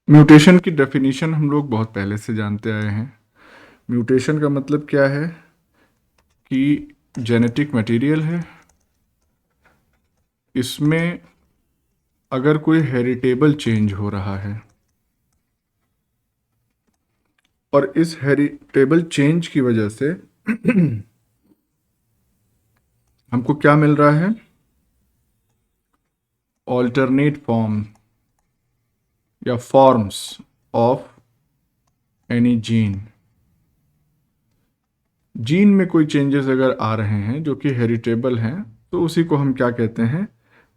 Mutation की definition हम लोग बहुत पहले से जानते आए हैं। म्यूटेशन का मतलब क्या है कि जेनेटिक मटेरियल है, इसमें अगर कोई हेरिटेबल चेंज हो रहा है और इस हेरिटेबल चेंज की वजह से हमको क्या मिल रहा है, ऑल्टरनेट फॉर्म या forms of any gene. Gene में कोई चेंजेस अगर आ रहे हैं जो कि हेरिटेबल हैं तो उसी को हम क्या कहते हैं,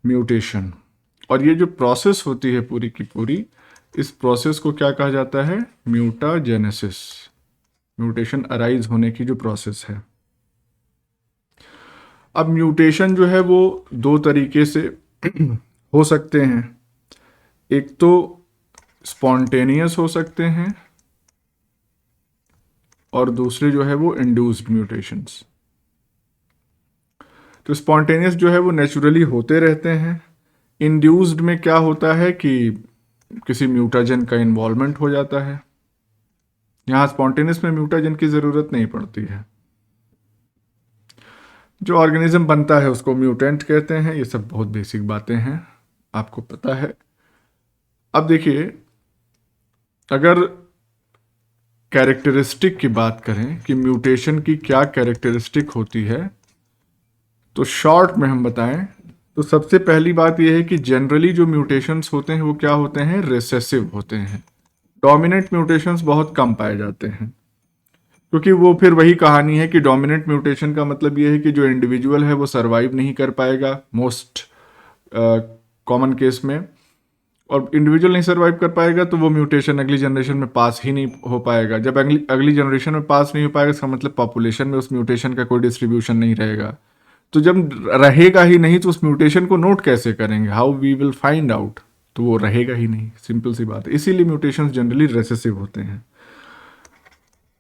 म्यूटेशन। और ये जो प्रोसेस होती है पूरी की पूरी, इस प्रोसेस को क्या कहा जाता है, म्यूटाजेनेसिस। म्यूटेशन अराइज होने की जो प्रोसेस है। अब म्यूटेशन जो है वो दो तरीके से हो सकते हैं। एक तो स्पॉन्टेनियस हो सकते हैं और दूसरे जो है वो इंड्यूस्ड म्यूटेशंस। तो स्पॉन्टेनियस जो है वो नेचुरली होते रहते हैं। इंड्यूस्ड में क्या होता है कि किसी म्यूटाजन का इन्वॉल्वमेंट हो जाता है। यहाँ स्पॉन्टेनियस में म्यूटाजन की ज़रूरत नहीं पड़ती है। जो ऑर्गेनिज्म बनता है उसको म्यूटेंट कहते हैं। ये सब बहुत बेसिक बातें हैं, आपको पता है। अब देखिए, अगर कैरेक्टरिस्टिक की बात करें कि म्यूटेशन की क्या कैरेक्टरिस्टिक होती है, तो शॉर्ट में हम बताएं तो सबसे पहली बात यह है कि जनरली जो म्यूटेशंस होते हैं वो क्या होते हैं, रिसेसिव होते हैं। डोमिनेंट म्यूटेशंस बहुत कम पाए जाते हैं, क्योंकि वो फिर वही कहानी है कि डोमिनेंट म्यूटेशन का मतलब ये है कि जो इंडिविजुअल है वो सरवाइव नहीं कर पाएगा मोस्ट कॉमन केस में। और इंडिविजुअल नहीं सरवाइव कर पाएगा तो वो म्यूटेशन अगली जनरेशन में पास ही नहीं हो पाएगा। जब अगली जनरेशन में पास नहीं हो पाएगा, इसका मतलब पॉपुलेशन में उस म्यूटेशन का कोई डिस्ट्रीब्यूशन नहीं रहेगा। तो जब रहेगा ही नहीं तो उस म्यूटेशन को नोट कैसे करेंगे, how we will find out. तो वो रहेगा ही नहीं, सिंपल सी बात है। इसीलिए म्यूटेशंस जनरली रेसेसिव होते हैं।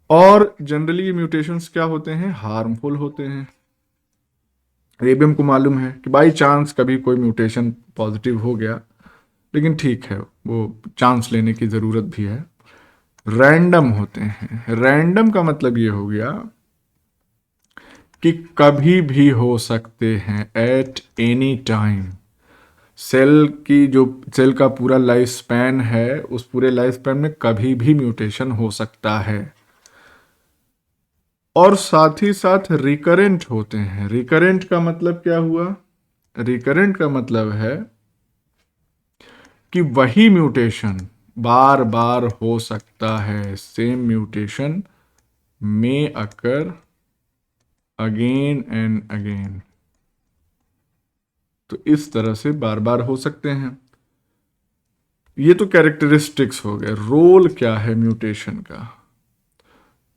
और जनरली ये म्यूटेशंस क्या होते हैं, हार्मफुल होते हैं। ये भी हमको मालूम है कि बाई चांस कभी कोई म्यूटेशन पॉजिटिव हो गया, लेकिन ठीक है, वो चांस लेने की ज़रूरत भी है। रैंडम होते हैं। रैंडम का मतलब ये हो गया कि कभी भी हो सकते हैं, एट एनी टाइम। सेल का पूरा लाइफ स्पैन है, उस पूरे लाइफ स्पैन में कभी भी म्यूटेशन हो सकता है। और साथ ही साथ रिकरेंट होते हैं। रिकरेंट का मतलब क्या हुआ, रिकरेंट का मतलब है कि वही म्यूटेशन बार बार हो सकता है। सेम म्यूटेशन में अकर अगेन एंड अगेन। तो इस तरह से बार बार हो सकते हैं। ये तो कैरेक्टरिस्टिक्स हो गए। रोल क्या है म्यूटेशन का,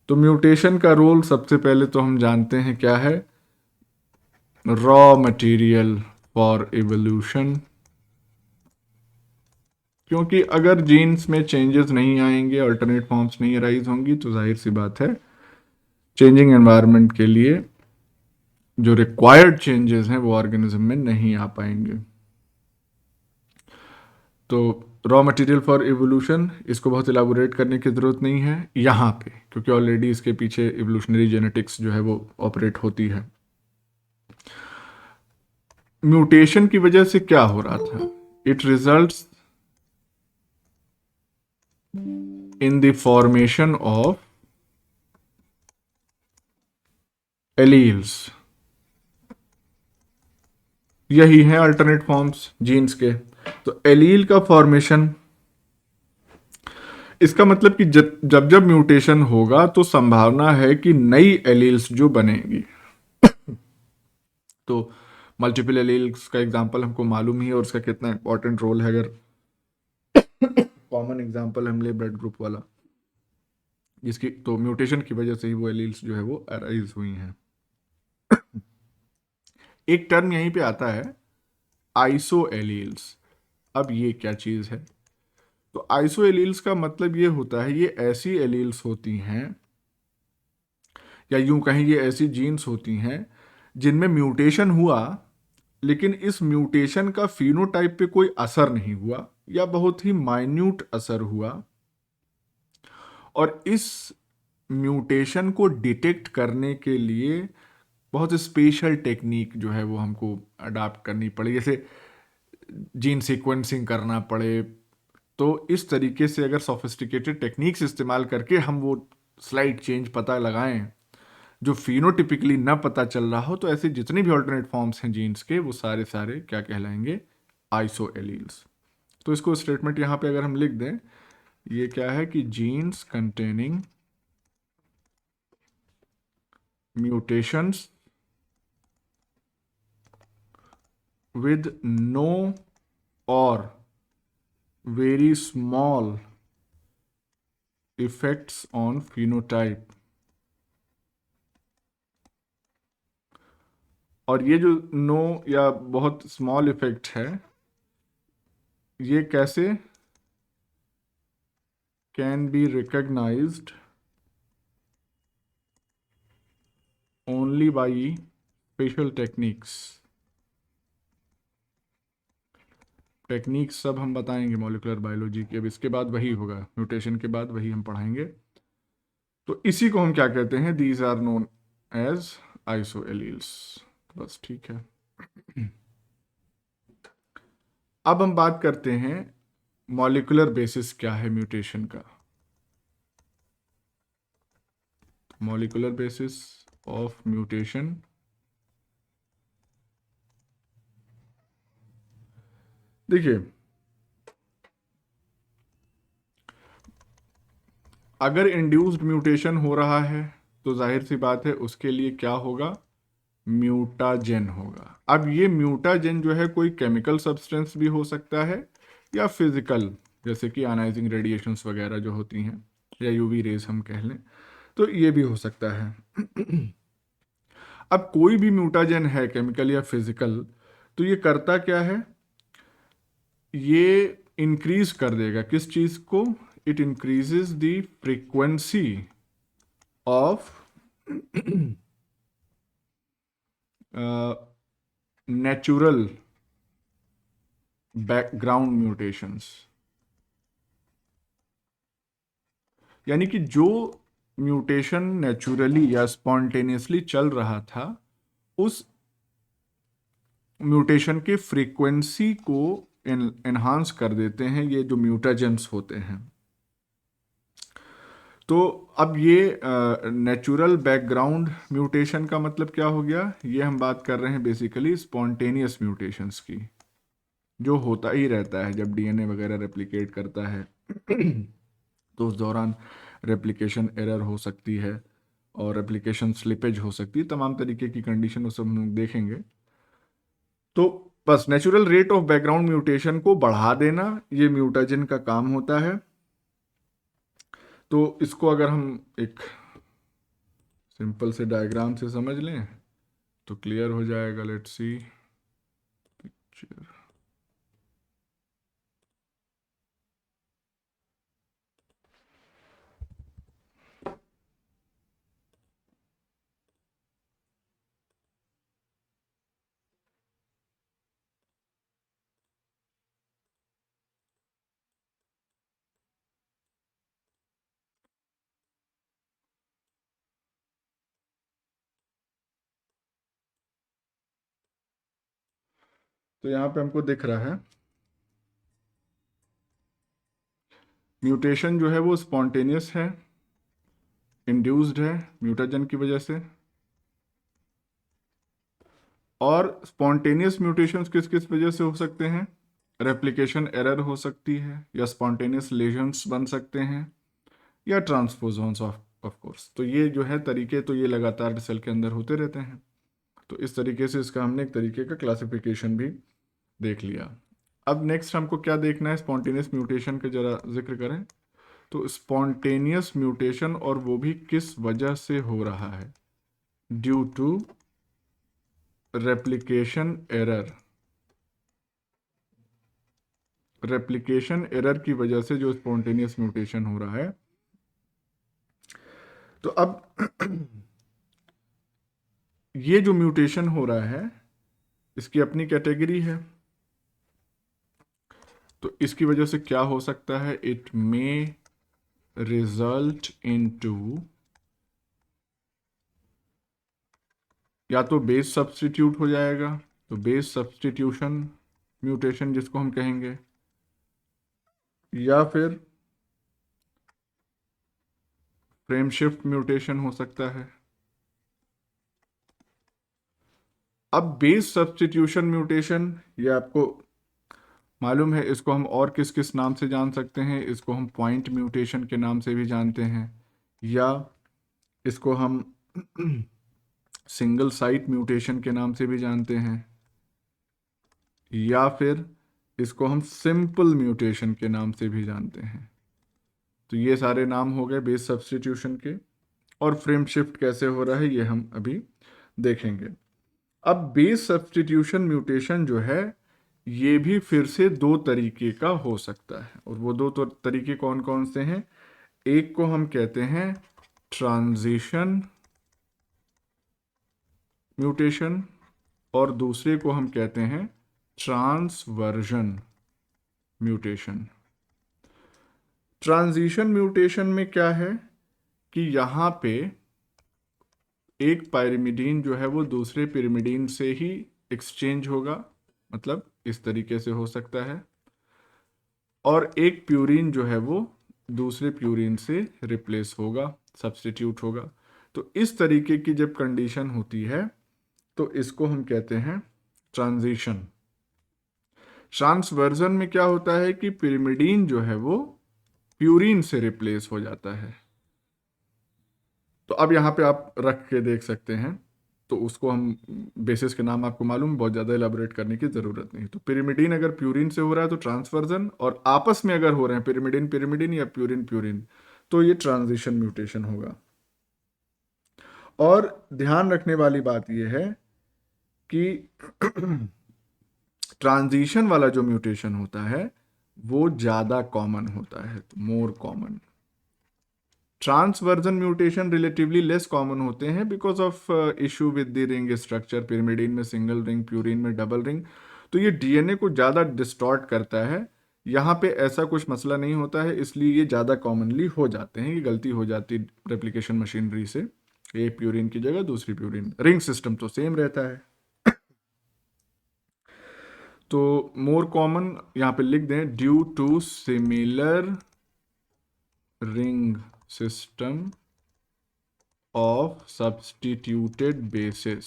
तो म्यूटेशन का रोल सबसे पहले तो हम जानते हैं क्या है, रॉ मटेरियल फॉर एवोल्यूशन। क्योंकि अगर जीन्स में चेंजेस नहीं आएंगे, अल्टरनेट फॉर्म्स नहीं अराइज होंगी, तो जाहिर सी बात है चेंजिंग एनवायरनमेंट के लिए जो रिक्वायर्ड चेंजेस हैं वो ऑर्गेनिज्म में नहीं आ पाएंगे। तो रॉ मटेरियल फॉर एवोल्यूशन, इसको बहुत इलाबोरेट करने की ज़रूरत नहीं है यहाँ पे, क्योंकि ऑलरेडी इसके पीछे एवोल्यूशनरी जेनेटिक्स जो है वो ऑपरेट होती है। म्यूटेशन की वजह से क्या हो रहा था, it results in the formation of alleles. यही है अल्टरनेट फॉर्म्स जीन्स के। तो एलील का फॉर्मेशन, इसका मतलब कि जब जब म्यूटेशन होगा तो संभावना है कि नई एलील्स जो बनेगी। तो मल्टीपल एलील्स का एग्जांपल हमको मालूम ही है और उसका कितना इंपॉर्टेंट रोल है। अगर कॉमन एग्जांपल हम ले ब्लड ग्रुप वाला, जिसकी तो म्यूटेशन की वजह से ही वो एलील्स जो है वो अराइज हुई हैं। एक टर्म यहीं पे आता है, आइसो एलील्स। अब ये क्या चीज है, तो आइसो एलील्स का मतलब ये होता है, ये ऐसी एलील्स होती हैं, या यूं कहें ये ऐसी जीन्स होती हैं जिनमें म्यूटेशन हुआ, लेकिन इस म्यूटेशन का फिनोटाइप पे कोई असर नहीं हुआ। या बहुत ही माइन्यूट असर हुआ, और इस म्यूटेशन को डिटेक्ट करने के लिए बहुत स्पेशल टेक्निक जो है वो हमको अडाप्ट करनी पड़ी, जैसे जीन सीक्वेंसिंग करना पड़े। तो इस तरीके से अगर सोफिस्टिकेटेड टेक्निक्स इस्तेमाल करके हम वो स्लाइड चेंज पता लगाएं जो फिनोटिपिकली ना पता चल रहा हो, तो ऐसे जितने भी ऑल्टरनेट फॉर्म्स हैं जीन्स के वो सारे सारे क्या कहलाएंगे, आइसो एलील्स। तो इसको स्टेटमेंट यहाँ पे अगर हम लिख दें, ये क्या है कि genes containing mutations with no or very small effects on phenotype। और ये जो नो या बहुत स्मॉल इफेक्ट है, ये कैसे, can be recognised only by special techniques. Techniques सब हम बताएंगे मॉलिक्यूलर बायोलॉजी की, अब इसके बाद वही होगा, म्यूटेशन के बाद वही हम पढ़ाएंगे। तो इसी को हम क्या कहते हैं, these are known as isoalleles. बस ठीक है। अब हम बात करते हैं मॉलिक्यूलर बेसिस क्या है म्यूटेशन का। मॉलिक्यूलर बेसिस ऑफ म्यूटेशन, देखिए अगर इंड्यूस्ड म्यूटेशन हो रहा है तो जाहिर सी बात है उसके लिए क्या होगा, म्यूटाजेन होगा। अब ये म्यूटाजेन जो है कोई केमिकल सब्सटेंस भी हो सकता है या फिजिकल, जैसे कि आयनाइजिंग रेडिएशंस वगैरह जो होती हैं, या यूवी रेज हम कह लें, तो ये भी हो सकता है। अब कोई भी म्यूटाजेन है केमिकल या फिजिकल, तो ये करता क्या है, ये इंक्रीज कर देगा किस चीज को, it increases the frequency of natural background mutations. यानी कि जो म्यूटेशन नेचुरली या स्पॉन्टेनियसली चल रहा था, उस म्यूटेशन की फ्रीक्वेंसी को एनहांस कर देते हैं ये जो म्यूटाजेंस होते हैं। तो अब ये नेचुरल बैकग्राउंड म्यूटेशन का मतलब क्या हो गया, ये हम बात कर रहे हैं बेसिकली स्पॉन्टेनियस म्यूटेशंस की, जो होता ही रहता है जब डीएनए वगैरह रेप्लिकेट करता है। तो उस दौरान रेप्लिकेशन एरर हो सकती है और रेप्लिकेशन स्लिपेज हो सकती है, तमाम तरीके की कंडीशन वो सब हम लोग देखेंगे। तो बस natural rate of background mutation को बढ़ा देना ये म्यूटाजेन का काम होता है। तो इसको अगर हम एक सिंपल से डायग्राम से समझ लें तो क्लियर हो जाएगा। Let's see picture. तो यहां पे हमको दिख रहा है म्यूटेशन जो है वो स्पॉन्टेनियस है, इंड्यूस्ड है म्यूटाजन की वजह से। और स्पॉन्टेनियस म्यूटेशंस किस किस वजह से हो सकते हैं, रेप्लिकेशन एरर हो सकती है, या स्पॉन्टेनियस लेजन्स बन सकते हैं, या ट्रांसपोजॉन्स ऑफ कोर्स। तो ये जो है तरीके, तो ये लगातार सेल के अंदर होते रहते हैं। तो इस तरीके से इसका हमने एक तरीके का क्लासिफिकेशन भी देख लिया। अब नेक्स्ट हमको क्या देखना है, स्पॉन्टेनियस म्यूटेशन का जरा जिक्र करें। तो स्पॉन्टेनियस म्यूटेशन, और वो भी किस वजह से हो रहा है, due to replication error. Replication error की वजह से जो स्पॉन्टेनियस म्यूटेशन हो रहा है। तो अब ये जो म्यूटेशन हो रहा है इसकी अपनी कैटेगरी है। तो इसकी वजह से क्या हो सकता है, इट मे रिजल्ट इनटू या तो बेस सब्स्टिट्यूट हो जाएगा, तो बेस सब्स्टिट्यूशन म्यूटेशन जिसको हम कहेंगे, या फिर फ्रेम शिफ्ट म्यूटेशन हो सकता है। अब बेस सब्स्टिट्यूशन म्यूटेशन ये आपको मालूम है, इसको हम और किस किस नाम से जान सकते हैं, इसको हम पॉइंट म्यूटेशन के नाम से भी जानते हैं, या इसको हम सिंगल साइट म्यूटेशन के नाम से भी जानते हैं, या फिर इसको हम सिंपल म्यूटेशन के नाम से भी जानते हैं। तो ये सारे नाम हो गए बेस सब्स्टिट्यूशन के। और फ्रेम शिफ्ट कैसे हो रहा है ये हम अभी देखेंगे। अब बेस सब्स्टिट्यूशन म्यूटेशन जो है ये भी फिर से दो तरीके का हो सकता है, और वो दो तरीके कौन कौन से हैं, एक को हम कहते हैं ट्रांजिशन म्यूटेशन और दूसरे को हम कहते हैं ट्रांसवर्जन म्यूटेशन। ट्रांजिशन म्यूटेशन में क्या है कि यहां पे एक पायरिमिडीन जो है वो दूसरे पिरिमिडीन से ही एक्सचेंज होगा, मतलब इस तरीके से हो सकता है, और एक प्यूरिन जो है वो दूसरे प्यूरिन से रिप्लेस होगा, सब्स्टिट्यूट होगा। तो इस तरीके की जब कंडीशन होती है तो इसको हम कहते हैं ट्रांजिशन। ट्रांसवर्जन में क्या होता है कि पिरिमिडीन जो है वो प्यूरिन से रिप्लेस हो जाता है। तो अब यहाँ पे आप रख के देख सकते हैं, तो उसको हम बेसिस के नाम आपको मालूम, बहुत ज़्यादा एलाबोरेट करने की ज़रूरत नहीं। तो पिरिमिडीन अगर प्यूरिन से हो रहा है तो ट्रांसवर्जन, और आपस में अगर हो रहे हैं पिरिमिडीन पिरिमिडीन या प्यूरिन प्यूरिन तो ये ट्रांजिशन म्यूटेशन होगा। और ध्यान रखने वाली बात यह है कि ट्रांजिशन वाला जो म्यूटेशन होता है वो ज़्यादा कॉमन होता है, more common. Transversion mutation relatively less common होते हैं because of issue with the ring structure, pyrimidine में सिंगल रिंग, प्यूरिन में डबल रिंग, तो ये डीएनए को ज़्यादा डिस्टॉर्ट करता है। यहाँ पे ऐसा कुछ मसला नहीं होता है, इसलिए ये ज़्यादा कॉमनली हो जाते हैं, ये गलती हो जाती रेप्लिकेशन मशीनरी से, एक प्यूरिन की जगह दूसरी प्यूरिन, रिंग सिस्टम तो सेम रहता है। तो मोर कॉमन यहाँ पे लिख दें, due to similar ring system of substituted bases.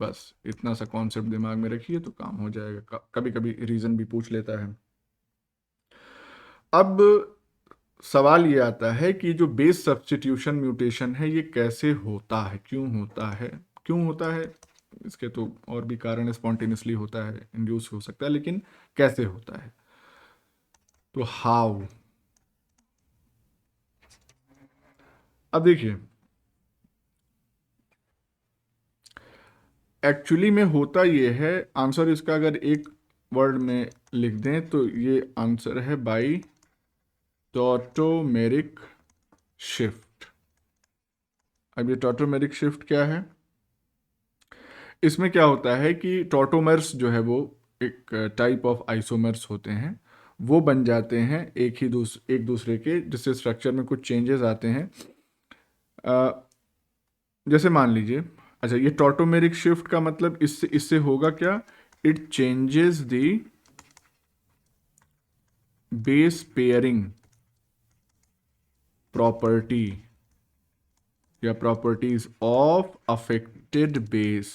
बस इतना सा कॉन्सेप्ट दिमाग में रखिए तो काम हो जाएगा। कभी कभी रीजन भी पूछ लेता है। अब सवाल ये आता है कि जो बेस सब्स्टिट्यूशन म्यूटेशन है ये कैसे होता है, क्यों होता है, क्यों होता है, इसके तो और भी कारण, स्पॉन्टेनियसली होता है, इंड्यूस हो सकता है, लेकिन कैसे होता है, तो हाउ। अब देखिए एक्चुअली में होता ये है, आंसर इसका अगर एक वर्ड में लिख दें तो ये आंसर है बाई टॉटोमेरिक शिफ्ट। अब ये टॉटोमेरिक शिफ्ट क्या है, इसमें क्या होता है कि टॉटोमर्स जो है वो एक टाइप ऑफ आइसोमर्स होते हैं, वो बन जाते हैं एक दूसरे के, जिससे स्ट्रक्चर में कुछ चेंजेस आते हैं। जैसे मान लीजिए, अच्छा ये टॉटोमेरिक शिफ्ट का मतलब इससे इससे होगा क्या, it changes the base pairing property या प्रॉपर्टीज ऑफ अफेक्टेड बेस।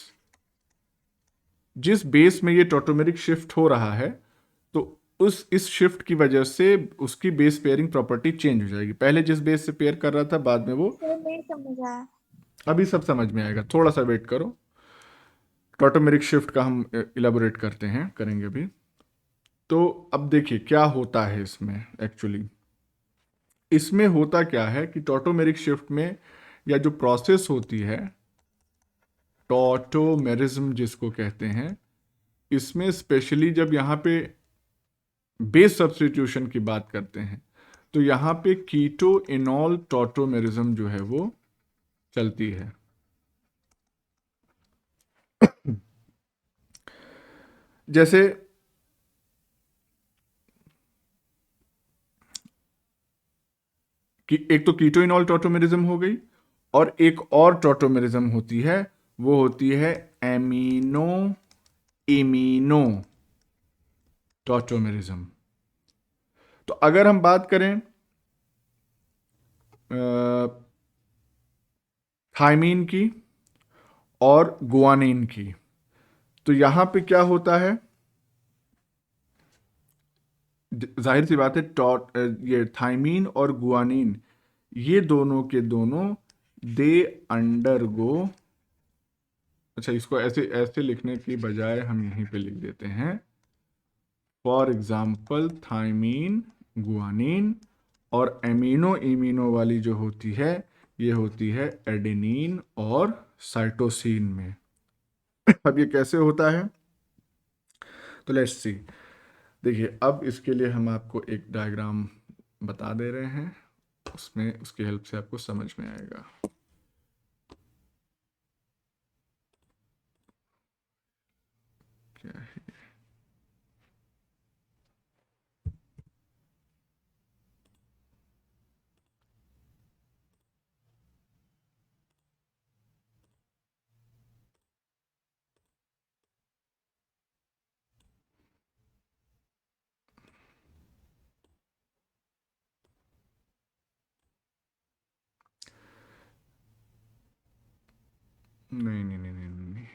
जिस बेस में ये टॉटोमेरिक शिफ्ट हो रहा है तो इस शिफ्ट की वजह से उसकी बेस पेयरिंग प्रॉपर्टी चेंज हो जाएगी। पहले जिस बेस से पेयर कर रहा था बाद में वो, सर नहीं समझ आया। अभी सब समझ में आएगा, थोड़ा सा वेट करो। टॉटोमेरिक शिफ्ट का हम इलाबोरेट करते हैं, करेंगे अभी। तो अब देखिए क्या होता है इसमें एक्चुअली, इसमें होता क्या है कि टॉटोमेरिक शिफ्ट में या जो प्रोसेस होती है टॉटोमेरिज्म जिसको कहते हैं, इसमें स्पेशली जब यहाँ पे बेस सब्स्टिट्यूशन की बात करते हैं तो यहाँ पे कीटो इनॉल टॉटोमेरिज्म जो है वो चलती है। जैसे कि एक तो कीटो इनॉल टॉटोमेरिज्म हो गई, और एक और टॉटोमेरिज्म होती है, वो होती है एमिनो इमिनो टॉटोमेरिज्म। तो अगर हम बात करें थायमीन की और गुआनिन की, तो यहां पे क्या होता है, जाहिर सी बात है ये थायमीन और गुआनिन, ये दोनों के दोनों दे अंडरगो, अच्छा इसको ऐसे ऐसे लिखने की बजाय हम यहीं पे लिख देते हैं, फॉर एग्जाम्पल थायमीन गुआनिन, और एमिनो इमिनो वाली जो होती है ये होती है एडेनिन और साइटोसिन में। अब ये कैसे होता है, तो लेट्स सी। देखिए अब इसके लिए हम आपको एक डायग्राम बता दे रहे हैं, उसमें उसकी हेल्प से आपको समझ में आएगा। क्या है, नहीं नहीं नहीं नहीं नहीं नहीं,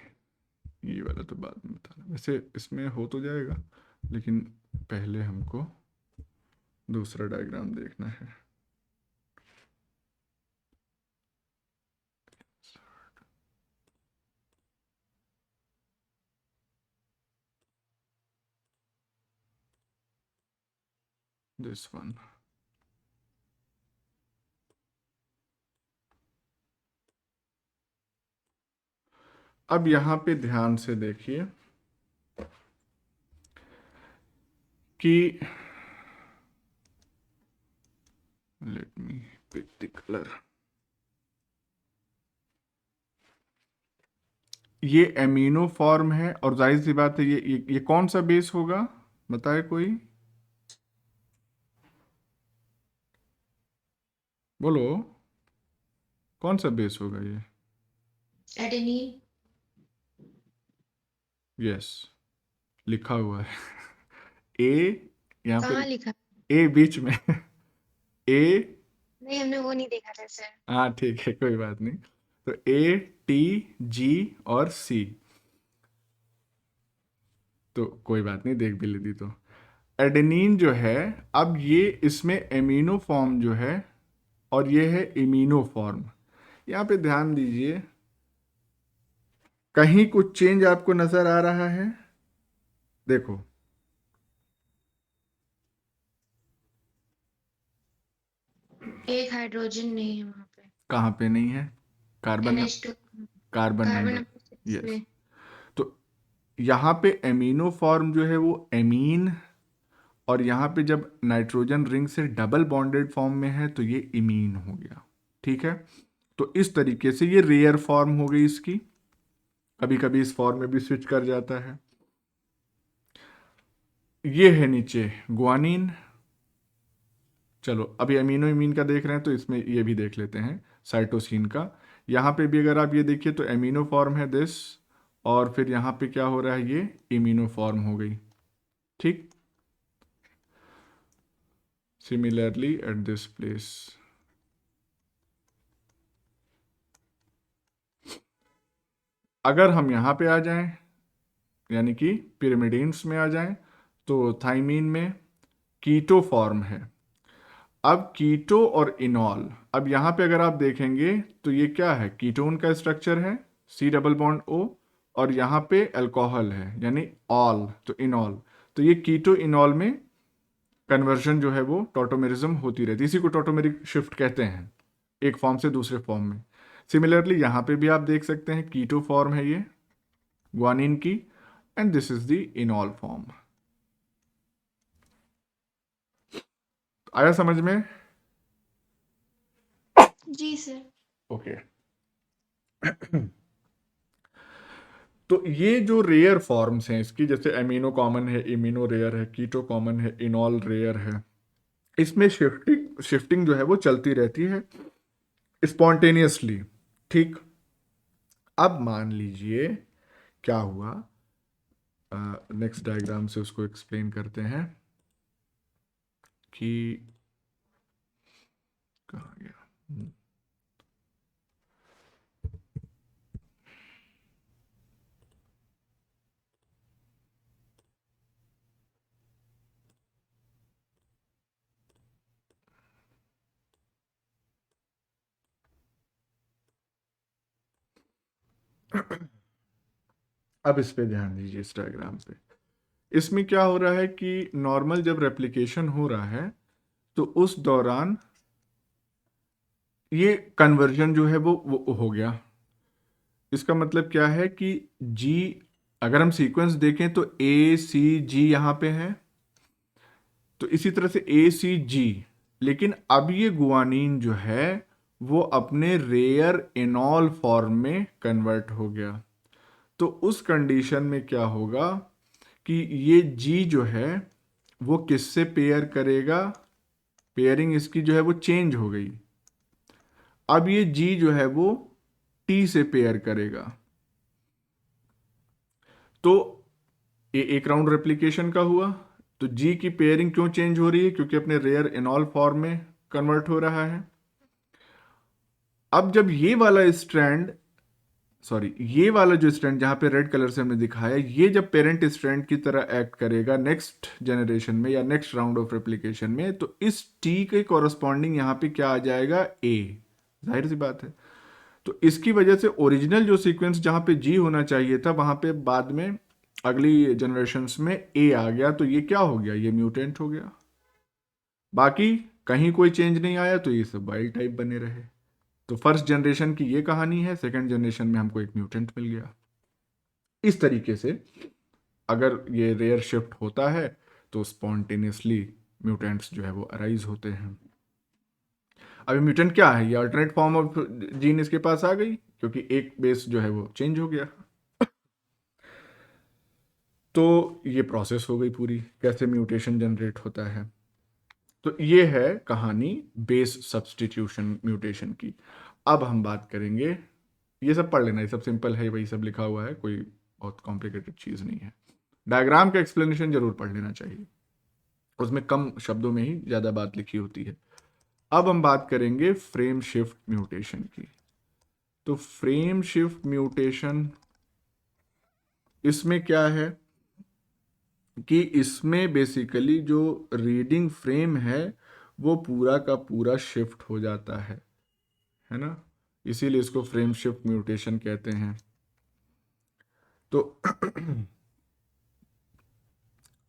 ये वाला तो बाद में बताना, वैसे इसमें हो तो जाएगा, लेकिन पहले हमको दूसरा डायग्राम देखना है। This one. अब यहां पे ध्यान से देखिए कि let me pick the colour, ये एमिनो फॉर्म है, और जाहिर सी बात है ये कौन सा बेस होगा, बताए कोई, बोलो कौन सा बेस होगा ये। एडेनिन। यस, लिखा हुआ है ए, यहाँ पे कहाँ लिखा? ए बीच में ए, नहीं, हमने वो नहीं देखा था सर। हाँ ठीक है कोई बात नहीं, तो ए टी जी और सी, तो कोई बात नहीं देख भी लेती तो। एडेनिन जो है, अब ये इसमें एमिनो फॉर्म जो है, और ये है इमिनो फॉर्म। यहाँ पे ध्यान दीजिए, कहीं कुछ चेंज आपको नजर आ रहा है, देखो एक हाइड्रोजन नहीं है वहाँ पे। कहाँ पे नहीं है, carbon, NH2। Carbon carbon number, number 6 yes. पे। तो यहाँ पे एमिनो फॉर्म जो है वो एमीन, और यहाँ पे जब नाइट्रोजन रिंग से डबल बॉन्डेड फॉर्म में है तो ये इमीन हो गया, ठीक है। तो इस तरीके से ये रेयर फॉर्म हो गई इसकी, कभी कभी इस फॉर्म में भी स्विच कर जाता है। ये है नीचे ग्वानिन, चलो अभी अमीनो इमीन का देख रहे हैं तो इसमें ये भी देख लेते हैं साइटोसिन का। यहाँ पे भी अगर आप ये देखिए तो एमिनो फॉर्म है दिस, और फिर यहाँ पे क्या हो रहा है, ये इमिनो फॉर्म हो गई, ठीक। सिमिलरली एट दिस प्लेस, अगर हम यहाँ पे आ जाएं, यानी कि पिरिमिडीन्स में आ जाएं, तो थाइमीन में कीटो फॉर्म है। अब कीटो और इनॉल, अब यहाँ पे अगर आप देखेंगे तो ये क्या है, कीटोन का स्ट्रक्चर है, सी डबल बॉन्ड ओ, और यहाँ पे अल्कोहल है यानी ऑल, तो इनॉल। तो ये कीटो इनॉल में कन्वर्जन जो है वो टॉटोमेरिज्म होती रहती है, इसी को टॉटोमेरिक शिफ्ट कहते हैं, एक फॉर्म से दूसरे फॉर्म में। सिमिलरली यहाँ पे भी आप देख सकते हैं कीटो फॉर्म है ये ग्वानिन की, and this is the इनॉल form. आया समझ में? जी सर। ओके तो ये जो रेयर फॉर्म्स हैं इसकी, जैसे एमिनो कॉमन है, इमिनो रेयर है, कीटो कॉमन है, इनॉल रेयर है, इसमें शिफ्टिंग जो है वो चलती रहती है स्पॉन्टेनियसली। ठीक, अब मान लीजिए क्या हुआ, नेक्स्ट डायग्राम से उसको एक्सप्लेन करते हैं कि कहाँ गया। अब इस पे ध्यान दीजिए, इस डायग्राम पे। इसमें क्या हो रहा है कि नॉर्मल जब रेप्लिकेशन हो रहा है तो उस दौरान ये कन्वर्जन जो है वो हो गया। इसका मतलब क्या है कि जी, अगर हम सीक्वेंस देखें तो ए सी जी यहाँ पे है, तो इसी तरह से ए सी जी। लेकिन अब ये गुआनीन जो है वो अपने रेयर एनॉल फॉर्म में कन्वर्ट हो गया। तो उस कंडीशन में क्या होगा कि ये जी जो है वो किससे पेयर करेगा, पेयरिंग इसकी जो है वो चेंज हो गई। अब ये जी जो है वो टी से पेयर करेगा। तो ये एक राउंड रेप्लिकेशन का हुआ। तो जी की पेयरिंग क्यों चेंज हो रही है? क्योंकि अपने रेयर एनॉल फॉर्म में कन्वर्ट हो रहा है। अब जब ये वाला स्ट्रैंड, सॉरी ये वाला जो स्ट्रैंड जहां पे रेड कलर से हमने दिखाया, ये जब पेरेंट स्ट्रैंड की तरह एक्ट करेगा नेक्स्ट जनरेशन में या नेक्स्ट राउंड ऑफ रेप्लिकेशन में, तो इस टी के कॉरस्पॉन्डिंग यहां पे क्या आ जाएगा? ए। जाहिर सी बात है। तो इसकी वजह से ओरिजिनल जो सीक्वेंस जहां पे जी होना चाहिए था वहां पे बाद में अगली जनरेशन्स में ए आ गया। तो ये क्या हो गया? ये म्यूटेंट हो गया। बाकी कहीं कोई चेंज नहीं आया, तो ये सब वाइल्ड टाइप बने रहे। तो फर्स्ट जनरेशन की ये कहानी है। सेकंड जनरेशन में हमको एक म्यूटेंट मिल गया। इस तरीके से अगर ये रेयर शिफ्ट होता है तो स्पॉन्टेनियसली म्यूटेंट्स जो है वो अराइज होते हैं। अभी म्यूटेंट क्या है? ये अल्टरनेट फॉर्म ऑफ जीन इसके पास आ गई क्योंकि एक बेस जो है वो चेंज हो गया। तो ये प्रोसेस हो गई पूरी, कैसे म्यूटेशन जनरेट होता है। तो ये है कहानी बेस सब्सटीट्यूशन म्यूटेशन की। अब हम बात करेंगे, ये सब पढ़ लेना, ये सब सिंपल है, वही सब लिखा हुआ है, कोई बहुत कॉम्प्लिकेटेड चीज़ नहीं है। डायग्राम का एक्सप्लेनेशन जरूर पढ़ लेना चाहिए, उसमें कम शब्दों में ही ज़्यादा बात लिखी होती है। अब हम बात करेंगे फ्रेम शिफ्ट म्यूटेशन की। तो फ्रेम शिफ्ट म्यूटेशन, इसमें क्या है कि इसमें बेसिकली जो रीडिंग फ्रेम है वो पूरा का पूरा शिफ्ट हो जाता है ना। इसीलिए इसको फ्रेम शिफ्ट म्यूटेशन कहते हैं। तो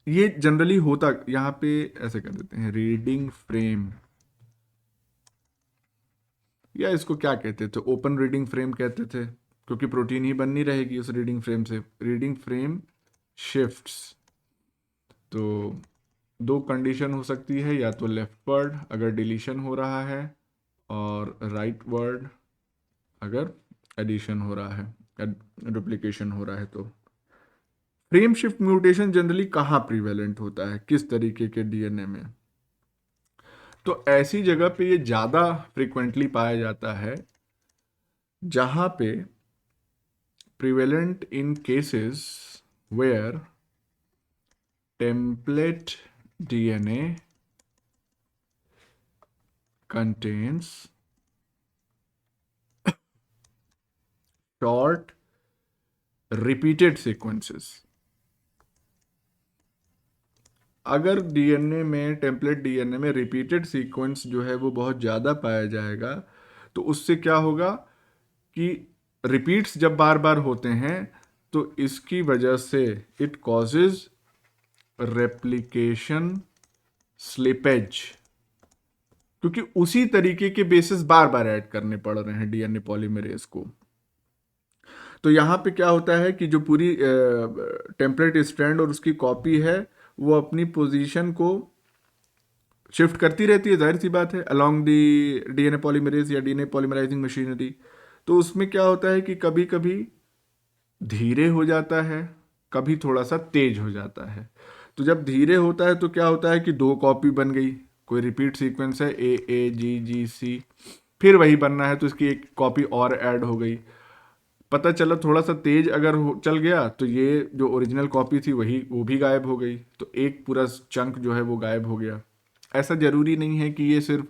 ये जनरली होता, यहाँ पे ऐसे कर देते हैं, रीडिंग फ्रेम, या इसको क्या कहते थे? ओपन रीडिंग फ्रेम कहते थे, क्योंकि प्रोटीन ही बन नहीं रहेगी उस रीडिंग फ्रेम से। रीडिंग फ्रेम शिफ्ट्स, तो दो कंडीशन हो सकती है, या तो लेफ्ट वर्ड अगर डिलीशन हो रहा है, और राइट वर्ड अगर एडिशन हो रहा है या डुप्लीकेशन हो रहा है। तो फ्रेम शिफ्ट म्यूटेशन जनरली कहाँ प्रिवेलेंट होता है, किस तरीके के डीएनए में? तो ऐसी जगह पे ये ज़्यादा फ्रिक्वेंटली पाया जाता है जहाँ पे prevalent in cases where template DNA contains short repeated sequences। अगर डीएनए में, टेम्पलेट डीएनए में रिपीटेड सीक्वेंस जो है वो बहुत ज़्यादा पाया जाएगा, तो उससे क्या होगा कि रिपीट्स जब बार बार होते हैं तो इसकी वजह से इट कॉजेज रेप्लिकेशन स्लिपेज, क्योंकि उसी तरीके के बेसिस बार बार ऐड करने पड़ रहे हैं डीएनए पॉलीमरेज को। तो यहाँ पे क्या होता है कि जो पूरी टेम्पलेट स्ट्रैंड और उसकी कॉपी है वो अपनी पोजीशन को शिफ्ट करती रहती है, जाहिर सी बात है, अलोंग दी डीएनए पॉलीमरेज या डीएनए पॉलीमराइजिंग मशीनरी। तो उसमें क्या होता है कि कभी कभी धीरे हो जाता है, कभी थोड़ा सा तेज हो जाता है। तो जब धीरे होता है तो क्या होता है कि दो कॉपी बन गई, कोई रिपीट सीक्वेंस है AAGGC, फिर वही बनना है तो इसकी एक कॉपी और ऐड हो गई। पता चला थोड़ा सा तेज अगर चल गया तो ये जो ओरिजिनल कॉपी थी वो भी गायब हो गई, तो एक पूरा चंक जो है वो गायब हो गया। ऐसा जरूरी नहीं है कि ये सिर्फ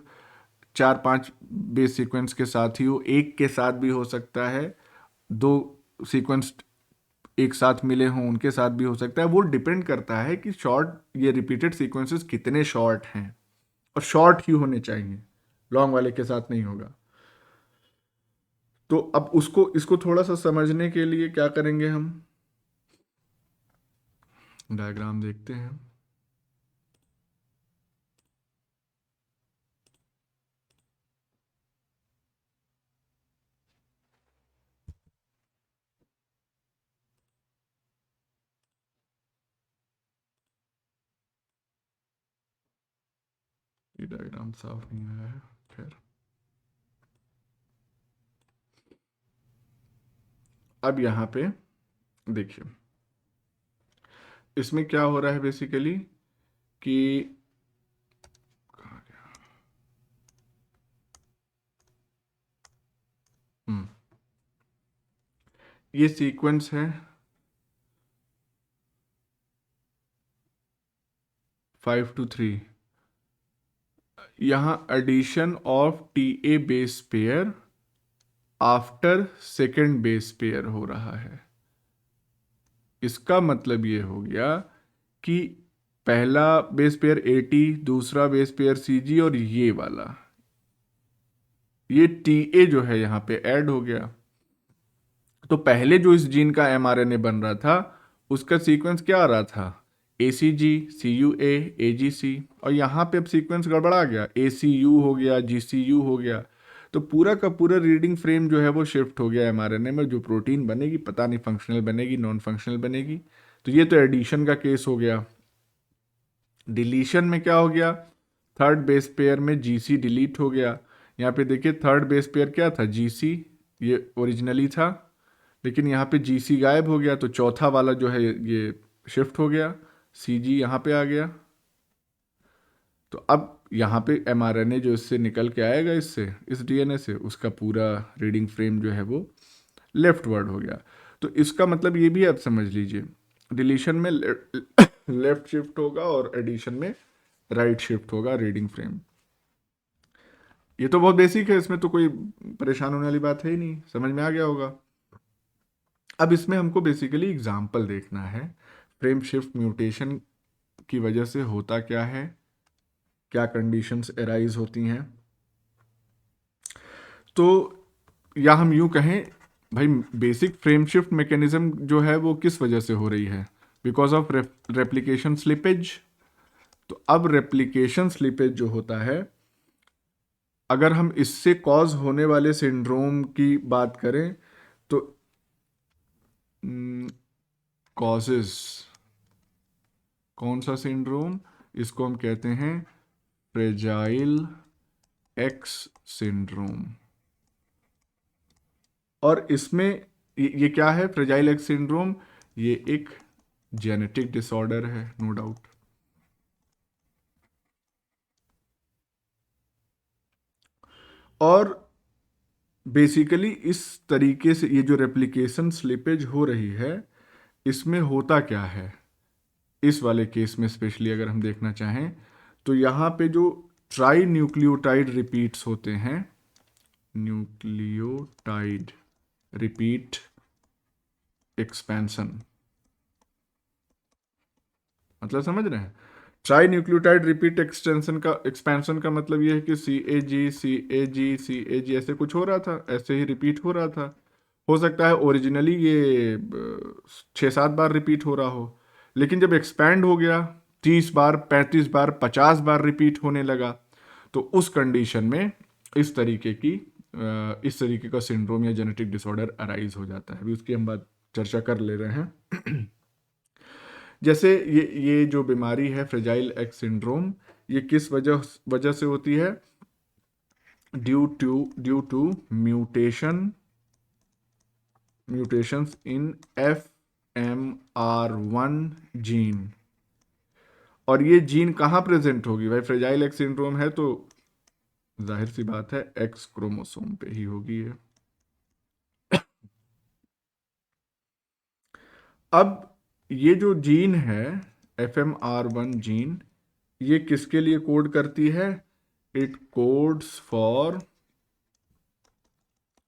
4-5 बेस सीक्वेंस के साथ ही हो, एक के साथ भी हो सकता है, 2 सीक्वेंस एक साथ मिले हों उनके साथ भी हो सकता है। वो डिपेंड करता है कि ये रिपीटेड सीक्वेंसेस कितने शॉर्ट हैं, और शॉर्ट ही होने चाहिए, लॉन्ग वाले के साथ नहीं होगा। तो अब इसको थोड़ा सा समझने के लिए क्या करेंगे, हम डायग्राम देखते हैं। ये डायग्राम साफ नहीं आया है, खैर। अब यहाँ पे देखिए, इसमें क्या हो रहा है बेसिकली कि कहाँ गया? ये सीक्वेंस है 5 to 3। यहाँ addition of TA base pair after second base pair हो रहा है। इसका मतलब ये हो गया कि पहला बेस पेयर AT, दूसरा बेस पेयर CG, और ये वाला ये TA जो है यहाँ पे ऐड हो गया। तो पहले जो इस जीन का mRNA बन रहा था उसका सीक्वेंस क्या आ रहा था, ACG, CUA, AGC, और यहाँ पे अब सीक्वेंस गड़बड़ा गया, ACU हो गया, GCU हो गया। तो पूरा का पूरा रीडिंग फ्रेम जो है वो शिफ्ट हो गया mRNA में। जो प्रोटीन बनेगी पता नहीं फंक्शनल बनेगी नॉन फंक्शनल बनेगी। तो ये तो एडिशन का केस हो गया। डिलीशन में क्या हो गया, थर्ड बेस पेयर में GC डिलीट हो गया। यहाँ पे देखिए थर्ड बेस पेयर क्या था, GC, ये ओरिजिनली था, लेकिन यहाँ पे GC गायब हो गया, तो चौथा वाला जो है ये शिफ्ट हो गया, CG यहाँ पे आ गया। तो अब यहाँ पे mRNA जो इससे निकल के आएगा, इस DNA से, उसका पूरा रीडिंग फ्रेम जो है वो लेफ्ट वर्ड हो गया। तो इसका मतलब ये भी आप समझ लीजिए, डिलीशन में लेफ्ट शिफ्ट होगा और एडिशन में राइट शिफ्ट होगा रीडिंग फ्रेम। ये तो बहुत बेसिक है, इसमें तो कोई परेशान होने वाली बात है ही नहीं, समझ में आ गया होगा। अब इसमें हमको बेसिकली एग्जाम्पल देखना है, फ्रेम शिफ्ट म्यूटेशन की वजह से होता क्या है, क्या कंडीशंस एराइज होती हैं। तो या हम यूं कहें भाई, बेसिक फ्रेम शिफ्ट मैकेनिज्म जो है वो किस वजह से हो रही है, बिकॉज ऑफ रेप्लिकेशन स्लिपेज। तो अब रेप्लिकेशन स्लिपेज जो होता है, अगर हम इससे कॉज होने वाले सिंड्रोम की बात करें तो कॉजेस, कौन सा सिंड्रोम, इसको हम कहते हैं फ्रेजाइल एक्स सिंड्रोम। और इसमें ये क्या है, फ्रेजाइल एक्स सिंड्रोम, ये एक जेनेटिक डिसऑर्डर है, नो डाउट। और बेसिकली इस तरीके से ये जो रेप्लिकेशन स्लिपेज हो रही है, इसमें होता क्या है, इस वाले केस में स्पेशली अगर हम देखना चाहें तो यहाँ पे जो ट्राई न्यूक्लियोटाइड रिपीट्स होते हैं, न्यूक्लियोटाइड रिपीट एक्सपेंशन, मतलब समझ रहे हैं, ट्राई न्यूक्लियोटाइड रिपीट एक्सपेंशन का मतलब ये है कि CAG ऐसे कुछ हो रहा था, ऐसे ही रिपीट हो रहा था। हो सकता है ओरिजिनली ये 6-7 बार रिपीट हो रहा हो, लेकिन जब एक्सपैंड हो गया 30 बार, 35 बार, 50 बार रिपीट होने लगा, तो उस कंडीशन में इस तरीके का सिंड्रोम या जेनेटिक डिसऑर्डर अराइज हो जाता है। अभी उसकी हम बात चर्चा कर ले रहे हैं। जैसे ये जो बीमारी है फ्रेजाइल एक्स सिंड्रोम, ये किस वजह से होती है, due to mutations in FMR1 gene. और ये जीन कहाँ प्रेजेंट होगी भाई? फ्रेजाइल एक्स सिंड्रोम है तो जाहिर सी बात है एक्स क्रोमोसोम पे ही होगी ये। अब ये जो जीन है FMR1 जीन, ये किसके लिए कोड करती है? It codes for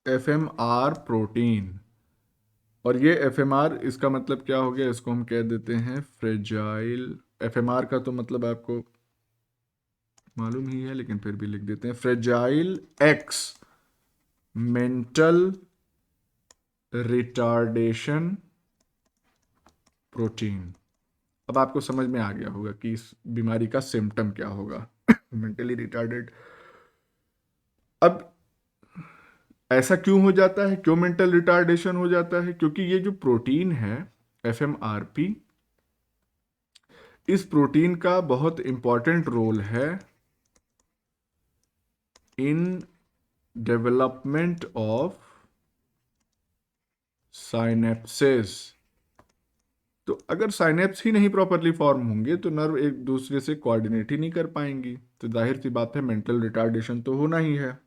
FMR protein. और ये FMR, इसका मतलब क्या हो गया? इसको हम कह देते हैं फ्रेजाइल। FMR का तो मतलब आपको मालूम ही है, लेकिन फिर भी लिख देते हैं, fragile x mental retardation protein. अब आपको समझ में आ गया होगा कि इस बीमारी का सिम्टम क्या होगा। Mentally retarded. अब ऐसा क्यों हो जाता है? क्यों मेंटल रिटार्डेशन हो जाता है? क्योंकि ये जो प्रोटीन है FMRP, इस प्रोटीन का बहुत इंपॉर्टेंट रोल है इन डेवलपमेंट ऑफ साइनेप्सेस। तो अगर साइनेप्स ही नहीं प्रॉपरली फॉर्म होंगे तो नर्व एक दूसरे से कोऑर्डिनेट ही नहीं कर पाएंगी, तो जाहिर सी बात है मेंटल रिटार्डेशन तो होना ही है।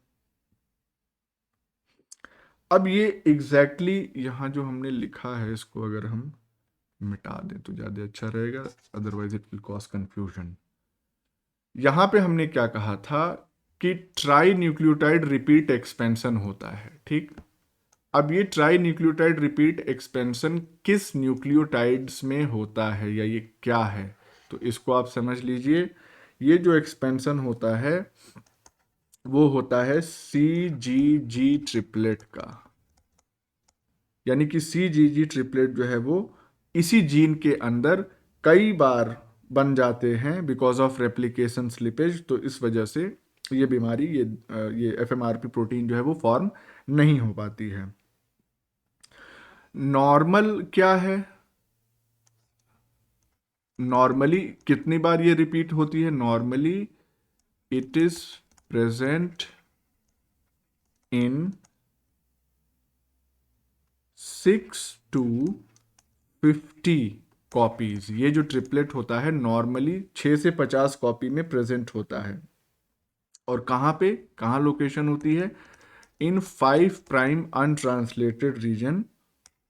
अब ये एग्जैक्टली यहाँ जो हमने लिखा है, इसको अगर हम मिटा दें तो ज़्यादा अच्छा रहेगा, otherwise it will cause confusion. यहाँ पे हमने क्या कहा था कि ट्राई न्यूक्लियोटाइड रिपीट एक्सपेंशन होता है, ठीक। अब ये ट्राई न्यूक्लियोटाइड रिपीट एक्सपेंशन किस न्यूक्लियोटाइड्स में होता है या ये क्या है? तो इसको आप समझ लीजिए। ये जो एक्सपेंशन होता है वो होता है CGG ट्रिपलेट का, यानी कि CGG ट्रिपलेट जो है वो इसी जीन के अंदर कई बार बन जाते हैं बिकॉज ऑफ रेप्लिकेशन स्लिपेज। तो इस वजह से ये बीमारी, ये FMRP प्रोटीन जो है वो फॉर्म नहीं हो पाती है। नॉर्मल क्या है? नॉर्मली कितनी बार ये रिपीट होती है? Normally it is present in 6 to 50 copies. ये जो ट्रिपलेट होता है नॉर्मली 6 से 50 कॉपी में प्रेजेंट होता है। और कहाँ पे, कहाँ लोकेशन होती है? इन 5 prime untranslated region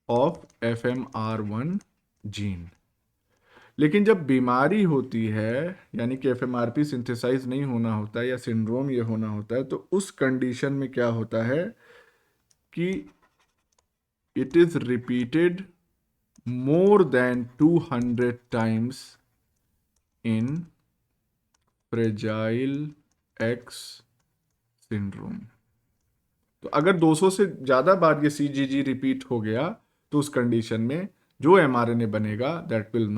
of FMR1 gene. लेकिन जब बीमारी होती है, यानी कि FMRP सिंथेसाइज नहीं होना होता है या सिंड्रोम ये होना होता है, तो उस कंडीशन में क्या होता है कि it is repeated more than 200 times in fragile X syndrome। तो अगर 200 से ज़्यादा बार ये CGG रिपीट हो गया तो उस कंडीशन में जो mRNA बनेगा that will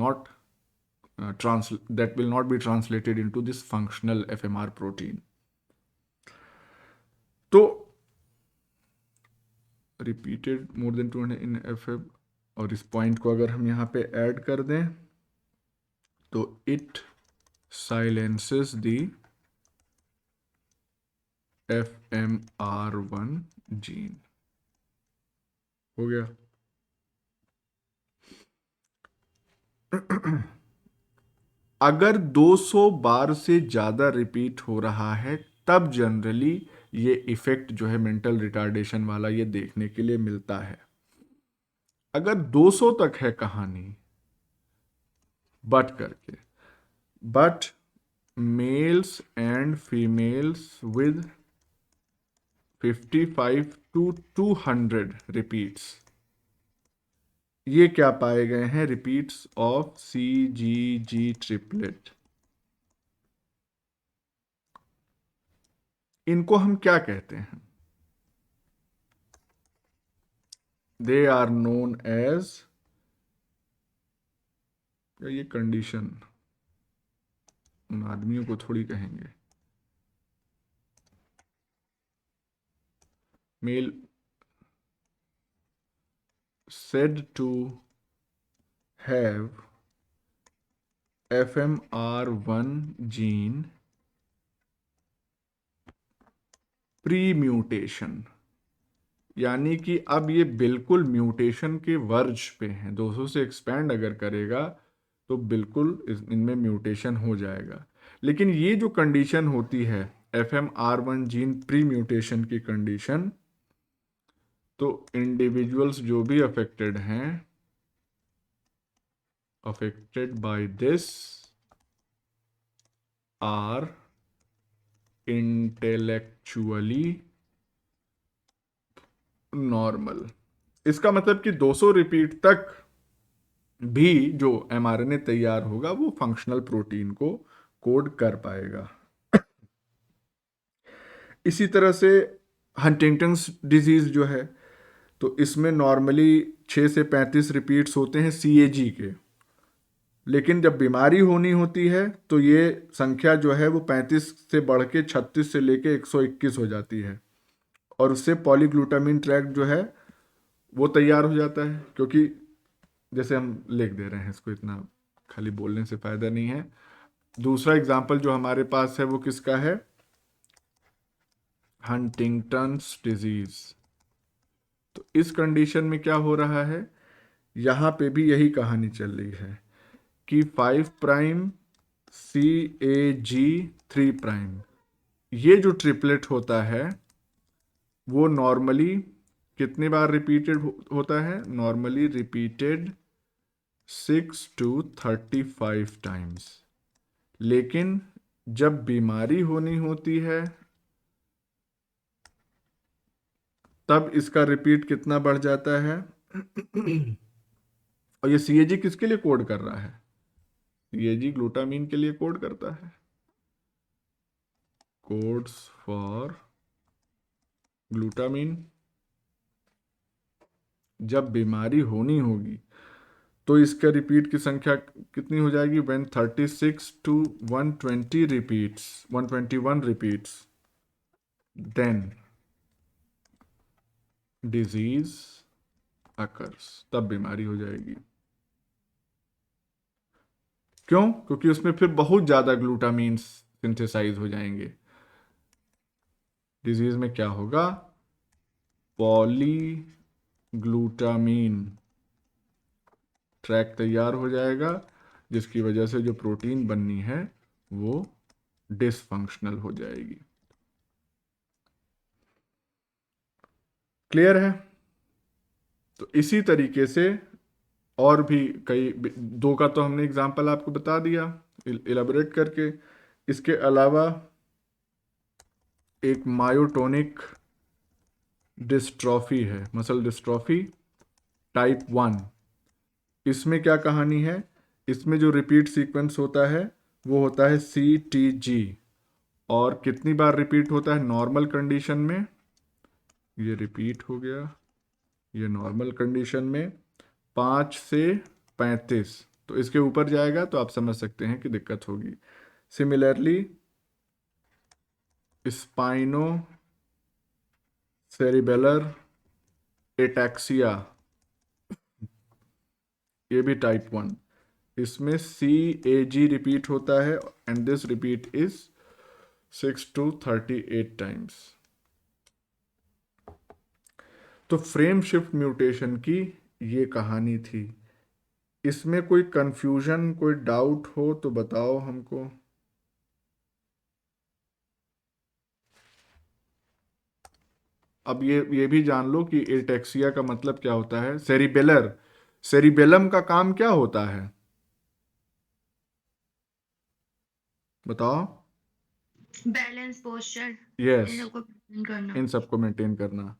not be translated into this functional FMR protein। तो रिपीटेड मोर देन 200 इन FM, और इस पॉइंट को अगर हम यहाँ पे ऐड कर दें तो it silences the FMR1 gene. हो गया। अगर 200 बार से ज़्यादा रिपीट हो रहा है तब जनरली ये इफेक्ट जो है मेंटल रिटार्डेशन वाला ये देखने के लिए मिलता है। अगर 200 तक है कहानी बट करके, but males and females with 55 to 200 repeats, ये क्या पाए गए हैं? Repeats of CGG triplet. इनको हम क्या कहते हैं? दे आर नोन एज, ये कंडीशन उन आदमियों को थोड़ी कहेंगे। Male said to have FMR1 gene premutation, यानी कि अब ये बिल्कुल म्यूटेशन के वर्ज पे हैं। 200 से एक्सपैंड अगर करेगा तो बिल्कुल इनमें म्यूटेशन हो जाएगा। लेकिन ये जो कंडीशन होती है FMR1 जीन प्री म्यूटेशन की कंडीशन, तो इंडिविजुअल्स जो भी अफेक्टेड हैं, affected by this are intellectually normal. इसका मतलब कि 200 रिपीट तक भी जो mRNA तैयार होगा वो फंक्शनल प्रोटीन को कोड कर पाएगा। इसी तरह से हंटिंगटन्स डिजीज जो है, तो इसमें नॉर्मली 6 से 35 रिपीट्स होते हैं CAG के, लेकिन जब बीमारी होनी होती है तो ये संख्या जो है वो 35 से बढ़ के 36 से लेके 121 हो जाती है, और उससे पॉलीग्लूटामिन ट्रैक जो है वो तैयार हो जाता है। क्योंकि जैसे हम लिख दे रहे हैं इसको, इतना खाली बोलने से फायदा नहीं है। दूसरा एग्जाम्पल जो हमारे पास है वो किसका है, हंटिंगटन्स डिजीज। तो इस कंडीशन में क्या हो रहा है, यहां पे भी यही कहानी चल रही है कि 5 प्राइम CAG 3 प्राइम, ये जो ट्रिपलेट होता है वो नॉर्मली कितनी बार रिपीटेड होता है, नॉर्मली रिपीटेड 6 to 35 टाइम्स। लेकिन जब बीमारी होनी होती है तब इसका रिपीट कितना बढ़ जाता है। और ये CAG किसके लिए कोड कर रहा है, CAG ग्लूटामीन के लिए कोड करता है, कोड्स फॉर ग्लूटामीन। जब बीमारी होनी होगी तो इसका रिपीट की संख्या कितनी हो जाएगी, when 36 to 120 repeats, 121 repeats, then disease occurs, तब बीमारी हो जाएगी। क्यों, क्योंकि उसमें फिर बहुत ज्यादा ग्लूटामीन सिंथेसाइज हो जाएंगे। डिजीज में क्या होगा, पॉलीग्लूटामीन ट्रैक तैयार हो जाएगा, जिसकी वजह से जो प्रोटीन बननी है वो डिसफंक्शनल हो जाएगी। क्लियर है। तो इसी तरीके से और भी कई, दो का तो हमने एग्जांपल आपको बता दिया इलाबोरेट करके। इसके अलावा एक मायोटोनिक डिस्ट्रॉफी है, मसल डिस्ट्रॉफी टाइप 1। इसमें क्या कहानी है, इसमें जो रिपीट सीक्वेंस होता है वो होता है CTG, और कितनी बार रिपीट होता है नॉर्मल कंडीशन में, ये रिपीट हो गया, ये नॉर्मल कंडीशन में 5 से 35, तो इसके ऊपर जाएगा तो आप समझ सकते हैं कि दिक्कत होगी। सिमिलरली स्पाइनो सेरिबेलर एटैक्सिया, ये भी टाइप 1, इसमें CAG रिपीट होता है and this repeat is 6 to 38 times. तो फ्रेम शिफ्ट म्यूटेशन की ये कहानी थी। इसमें कोई कंफ्यूजन, कोई डाउट हो तो बताओ हमको। अब ये भी जान लो कि एटेक्सिया का मतलब क्या होता है, सेरिबेलर, सेरिबेलम का काम क्या होता है बताओ। बैलेंस पोस्चर यस, इन सबको maintain करना। इन सबको मेंटेन करना।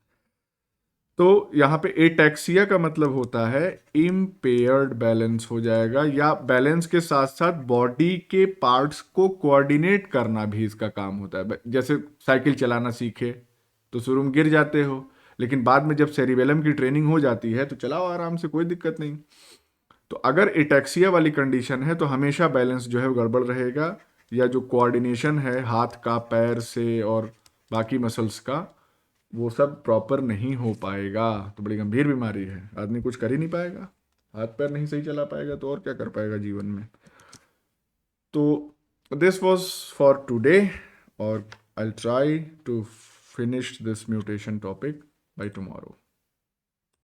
तो यहाँ पे एटेक्सिया का मतलब होता है इम्पेयर्ड बैलेंस हो जाएगा, या बैलेंस के साथ साथ बॉडी के पार्ट्स को कोऑर्डिनेट करना भी इसका काम होता है। जैसे साइकिल चलाना सीखे तो शुरू में गिर जाते हो, लेकिन बाद में जब सेरिबेलम की ट्रेनिंग हो जाती है तो चलाओ आराम से, कोई दिक्कत नहीं। तो अगर एटेक्सिया वाली कंडीशन है तो हमेशा बैलेंस जो है वो गड़बड़ रहेगा, या जो कोऑर्डिनेशन है हाथ का, पैर से और बाकी मसल्स का, वो सब प्रॉपर नहीं हो पाएगा। तो बड़ी गंभीर बीमारी है, आदमी कुछ कर ही नहीं पाएगा, हाथ पैर नहीं सही चला पाएगा तो और क्या कर पाएगा जीवन में। तो दिस वॉज फॉर टुडे, और I try to finish this mutation topic by tomorrow.